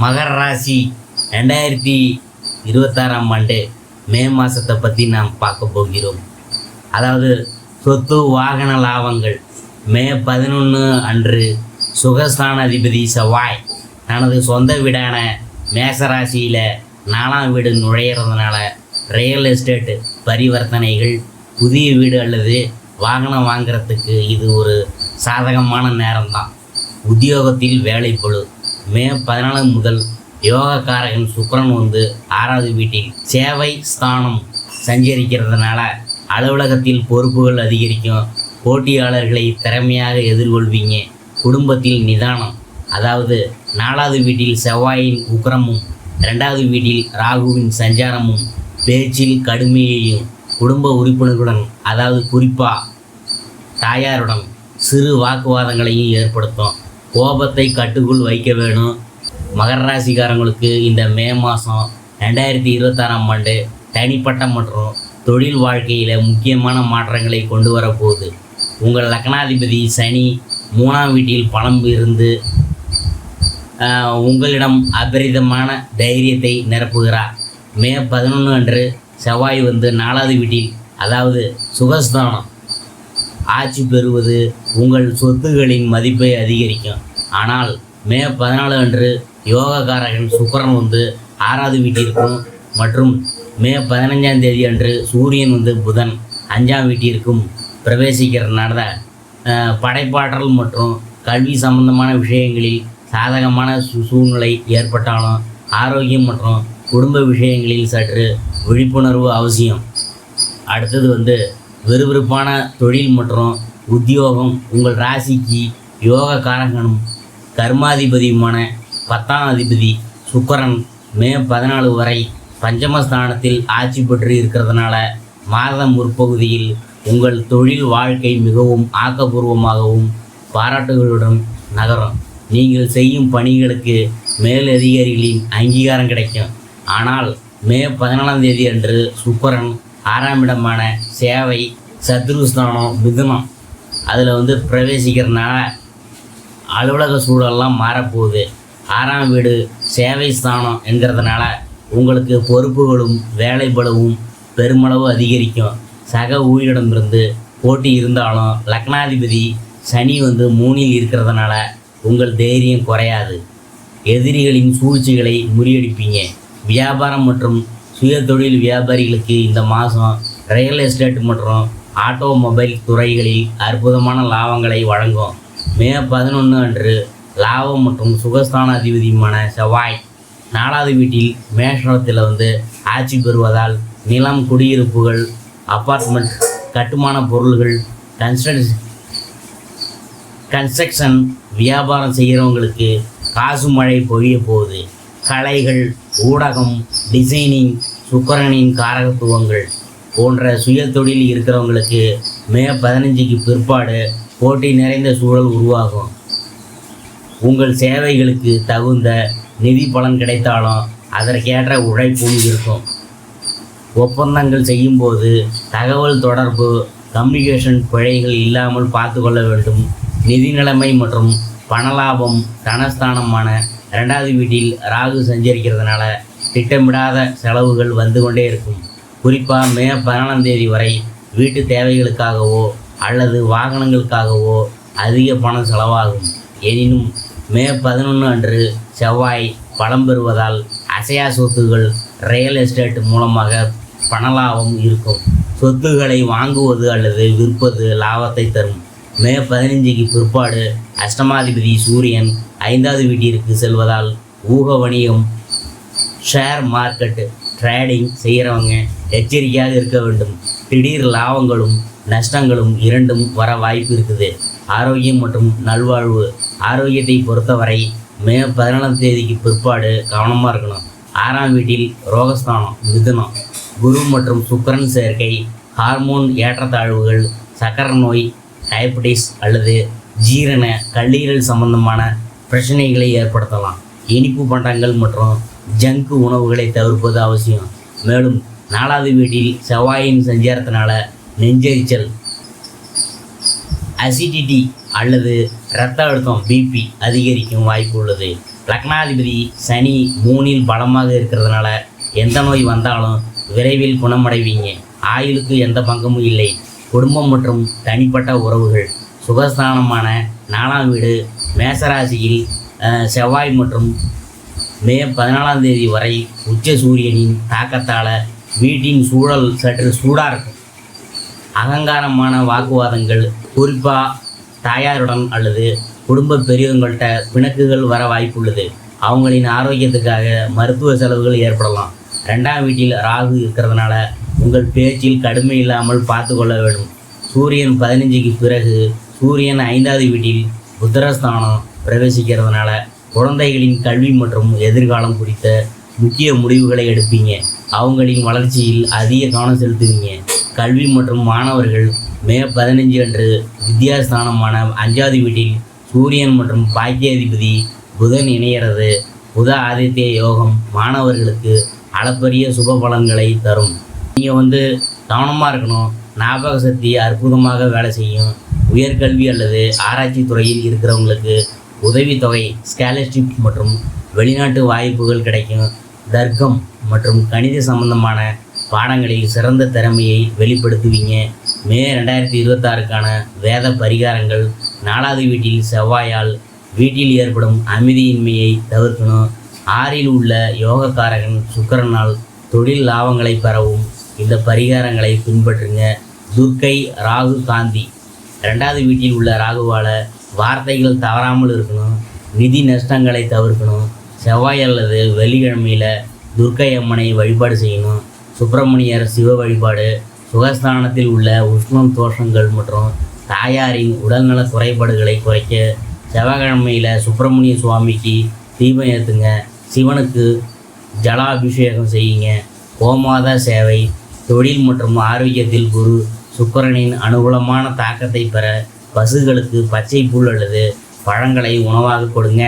மகர ராசி 2026ஆம் ஆண்டு மே மாதத்தை பற்றி நாம் பார்க்க போகிறோம். அதாவது சொத்து வாகன லாபங்கள். மே 11 அன்று சுகஸ்தான அதிபதி செவ்வாய் தனது சொந்த வீடான மேசராசியில் 4ஆம் வீடு நுழையிறதுனால ரியல் எஸ்டேட் பரிவர்த்தனைகள், புதிய வீடு அல்லது வாகனம் வாங்கிறதுக்கு இது ஒரு சாதகமான நேரம்தான். உத்தியோகத்தில் வேலைப்பளு. மே 14 முதல் யோகக்காரகன் சுக்கிரன் 6வது வீட்டில் சேவை ஸ்தானம் சஞ்சரிக்கிறதுனால அலுவலகத்தில் பொறுப்புகள் அதிகரிக்கும். போட்டியாளர்களை திறமையாக எதிர்கொள்வீங்க. குடும்பத்தில் நிதானம். அதாவது 4வது வீட்டில் செவ்வாயின் உக்கிரமும் 2வது வீட்டில் ராகுவின் சஞ்சாரமும் பேச்சில் கடுமையையும், குடும்ப உறுப்பினர்களுடன் அதாவது குறிப்பாக தாயாருடன் சிறு வாக்குவாதங்களையும் ஏற்படுத்தும். கோபத்தை கட்டுக்குள் வைக்க வேணும். மகர ராசிக்காரங்களுக்கு இந்த மே மாதம் 2026ஆம் ஆண்டு தனிப்பட்ட மற்றும் தொழில் வாழ்க்கையில் முக்கியமான மாற்றங்களை கொண்டு வரப்போகுது. உங்கள் லக்னாதிபதி சனி 3ஆம் வீட்டில் பலம் இருந்து உங்களிடம் அபரிதமான தைரியத்தை நிரப்புகிறார். மே 11 அன்று செவ்வாய் 4வது வீட்டில் அதாவது சுகஸ்தானம் ஆட்சி பெறுவது உங்கள் சொத்துகளின் மதிப்பை அதிகரிக்கும். ஆனால் மே 14 அன்று யோகக்காரகன் சுக்கிரன் 6வது வீட்டிற்கும் மற்றும் மே 15ஆம் தேதி அன்று சூரியன் புதன் 5ஆம் வீட்டிற்கும் பிரவேசிக்கிறதுனால படைப்பாற்றல் மற்றும் கல்வி சம்பந்தமான விஷயங்களில் சாதகமான சூழ்நிலை ஏற்பட்டாலும் ஆரோக்கியம் மற்றும் குடும்ப விஷயங்களில் சற்று விழிப்புணர்வு அவசியம். அடுத்தது விறுவிறுப்பான தொழில் மற்றும் உத்தியோகம். உங்கள் ராசிக்கு யோகக்காரகனும் கர்மாதிபதியுமான 10ஆம் அதிபதி சுக்கிரன் மே 14 வரை பஞ்சமஸ்தானத்தில் ஆட்சி பெற்று இருக்கிறதுனால மாதம் முற்பகுதியில் உங்கள் தொழில் வாழ்க்கை மிகவும் ஆக்கப்பூர்வமாகவும் பாராட்டுகளுடன் நகரும். நீங்கள் செய்யும் பணிகளுக்கு மேலதிகாரிகளின் அங்கீகாரம் கிடைக்கும். ஆனால் மே 14ஆம் தேதி அன்று சுக்கிரன் 6ஆம் இடமான சேவை சத்ருஸ்தானம் மிதுனம் அதில் பிரவேசிக்கிறதுனால அலுவலக சூழல்லாம் மாறப்போகுது. 6ஆம் வீடு சேவை ஸ்தானம் என்கிறதுனால உங்களுக்கு பொறுப்புகளும் வேலை பளுவும் பெருமளவு அதிகரிக்கும். சக ஊழியரிடமிருந்து போட்டி இருந்தாலும் லக்னாதிபதி சனி 3இல் இருக்கிறதுனால உங்கள் தைரியம் குறையாது. எதிரிகளின் சூழ்ச்சிகளை முறியடிப்பீங்க. வியாபாரம் மற்றும் சுய தொழில் வியாபாரிகளுக்கு இந்த மாதம் ரியல் எஸ்டேட் மற்றும் ஆட்டோமொபைல் துறைகளில் அற்புதமான லாபங்களை வழங்கும். மே 11 அன்று லாபம் மற்றும் சுகஸ்தான அதிபதியுமான செவ்வாய் 4வது வீட்டில் மேஷத்தில் ஆட்சி பெறுவதால் நிலம், குடியிருப்புகள், அப்பார்ட்மெண்ட், கட்டுமான பொருள்கள், கன்ஸ்ட்ரக்ஷன் வியாபாரம் செய்கிறவங்களுக்கு காசு மழை பொழிய போகுது. கலைகள், ஊடகம், டிசைனிங், சுக்கிரனின் காரகத்துவங்கள் போன்ற சுய தொழில் இருக்கிறவங்களுக்கு மே 15க்கு பிற்பாடு போட்டி நிறைந்த சூழல் உருவாகும். உங்கள் சேவைகளுக்கு தகுந்த நிதி பலன் கிடைத்தாலும் அதற்கேற்ற உழைப்பும் இருக்கும். ஒப்பந்தங்கள் செய்யும்போது தகவல் தொடர்பு, கம்யூனிகேஷன் பிழைகள் இல்லாமல் பார்த்து கொள்ள வேண்டும். நிதி நிலைமை மற்றும் பணலாபம். தனஸ்தானமான 2வது வீட்டில் ராகு சஞ்சரிக்கிறதுனால திட்டமிடாத செலவுகள் வந்து கொண்டே இருக்கும். குறிப்பாக மே 14ஆம் தேதி வரை வீட்டு தேவைகளுக்காகவோ அல்லது வாகனங்களுக்காகவோ அதிக பணம் செலவாகும். எனினும் மே 11 அன்று செவ்வாய் பலம் பெறுவதால் அசையா சொத்துகள், ரியல் எஸ்டேட் மூலமாக பணலாபம் இருக்கும். சொத்துக்களை வாங்குவது அல்லது விற்பது லாபத்தை தரும். மே 15க்கு பிற்பாடு அஷ்டமாதிபதி சூரியன் 5வது வீட்டிற்கு செல்வதால் ஊக வணிகம், ஷேர் மார்க்கெட், ட்ரேடிங் செய்கிறவங்க எச்சரிக்கையாக இருக்க வேண்டும். திடீர் லாபங்களும் நஷ்டங்களும் இரண்டும் வர வாய்ப்பு இருக்குது. ஆரோக்கியம் மற்றும் நல்வாழ்வு. ஆரோக்கியத்தை பொறுத்தவரை மே 14ஆம் தேதிக்கு பிற்பாடு கவனமாக இருக்கணும். 6ஆம் வீட்டில் ரோகஸ்தானம் மிதுனம். குரு மற்றும் சுக்கிரன் சேர்க்கை ஹார்மோன் ஏற்றத்தாழ்வுகள், சக்கரை நோய், டயபெட்டிஸ் அல்லது ஜீரண கல்லீரல் சம்பந்தமான பிரச்சனைகளை ஏற்படுத்தலாம். இனிப்பு பண்டங்கள் மற்றும் ஜங்கு உணவுகளை தவிர்ப்பது அவசியம். மேலும் 4வது வீட்டில் செவ்வாயின் சஞ்சாரத்தினால நெஞ்செரிச்சல், அசிடிட்டி அல்லது இரத்த அழுத்தம் பிபி அதிகரிக்கும் வாய்ப்பு உள்ளது. லக்னாதிபதி சனி 3ல் பலமாக இருக்கிறதுனால எந்த நோய் வந்தாலும் விரைவில் குணமடைவீங்க. ஆயுளுக்கு எந்த பங்கமும் இல்லை. குடும்பம் மற்றும் தனிப்பட்ட உறவுகள். சுகஸ்தானமான 4ஆம் வீடு மேசராசியில் செவ்வாய் மற்றும் மே 14ஆம் தேதி வரை உச்ச சூரியனின் தாக்கத்தால் வீட்டின் சூழல் சற்று சூடாக இருக்கும். அகங்காரமான வாக்குவாதங்கள், குறிப்பாக தாயாருடன் அல்லது குடும்ப பெரியவங்கள்ட்ட பிணக்குகள் வர வாய்ப்புள்ளது. அவங்களின் ஆரோக்கியத்துக்காக மருத்துவ செலவுகள் ஏற்படலாம். 2ஆம் வீட்டில் ராகு இருக்கிறதுனால உங்கள் பேச்சில் கடுமை இல்லாமல் பார்த்து கொள்ள வேண்டும். சூரியன் 15க்கு பிறகு சூரியன் 5வது வீட்டில் புத்திரஸ்தானம் பிரவேசிக்கிறதுனால குழந்தைகளின் கல்வி மற்றும் எதிர்காலம் குறித்த முக்கிய முடிவுகளை எடுப்பீங்க. அவங்களின் வளர்ச்சியில் அதிக கவனம் செலுத்துவீங்க. கல்வி மற்றும் மாணவர்கள் மே 15 அன்று வித்யாஸ்தானமான 5வது வீட்டில் சூரியன் மற்றும் பாக்கியாதிபதி புதன் இணைகிறது. புத ஆதித்ய யோகம் மாணவர்களுக்கு அளப்பரிய சுப பலன்களை தரும். நீங்கள் கவனமாக இருக்கணும். ஞாபக சக்தி அற்புதமாக வேலை செய்யும். உயர்கல்வி அல்லது ஆராய்ச்சி துறையில் இருக்கிறவங்களுக்கு உதவித்தொகை, ஸ்காலர்ஷிப் மற்றும் வெளிநாட்டு வாய்ப்புகள் கிடைக்கும். தர்க்கம் மற்றும் கணித சம்பந்தமான பாடங்களில் சிறந்த திறமையை வெளிப்படுத்துவீங்க. மே 2026க்கான வேத பரிகாரங்கள். 4வது வீட்டில் செவ்வாயால் வீட்டில் ஏற்படும் அமைதியின்மையை தவிர்க்கணும். 6ல் உள்ள யோகக்காரகன் சுக்கிரனால் தொழில் லாபங்களை பெறவும் இந்த பரிகாரங்களை பின்பற்றுங்க. துர்க்கை ராகு காந்தி. 2வது வீட்டில் உள்ள ராகுவால் வார்த்தைகள் தவறாமல் இருக்கணும். நிதி நஷ்டங்களை தவிர்க்கணும். செவ்வாய் அல்லது வெள்ளிக்கிழமையில் துர்க்கை அம்மனை வழிபாடு செய்யணும். சுப்பிரமணியர் சிவ வழிபாடு. சுகஸ்தானத்தில் உள்ள உஷ்ணம் தோஷங்கள் மற்றும் தாயாரின் உடல்நல குறைபாடுகளை குறைக்க செவ்வாய்க்கிழமையில் சுப்பிரமணிய சுவாமிக்கு தீபம் ஏற்றுங்க. சிவனுக்கு ஜலாபிஷேகம் செய்யுங்க. கோமாதா சேவை. தொழில் மற்றும் ஆரோக்கியத்தில் குரு சுக்கிரனின் அனுகூலமான தாக்கத்தை பெற பசுகளுக்கு பச்சை புல் அல்லது பழங்களை உணவாக கொடுங்க.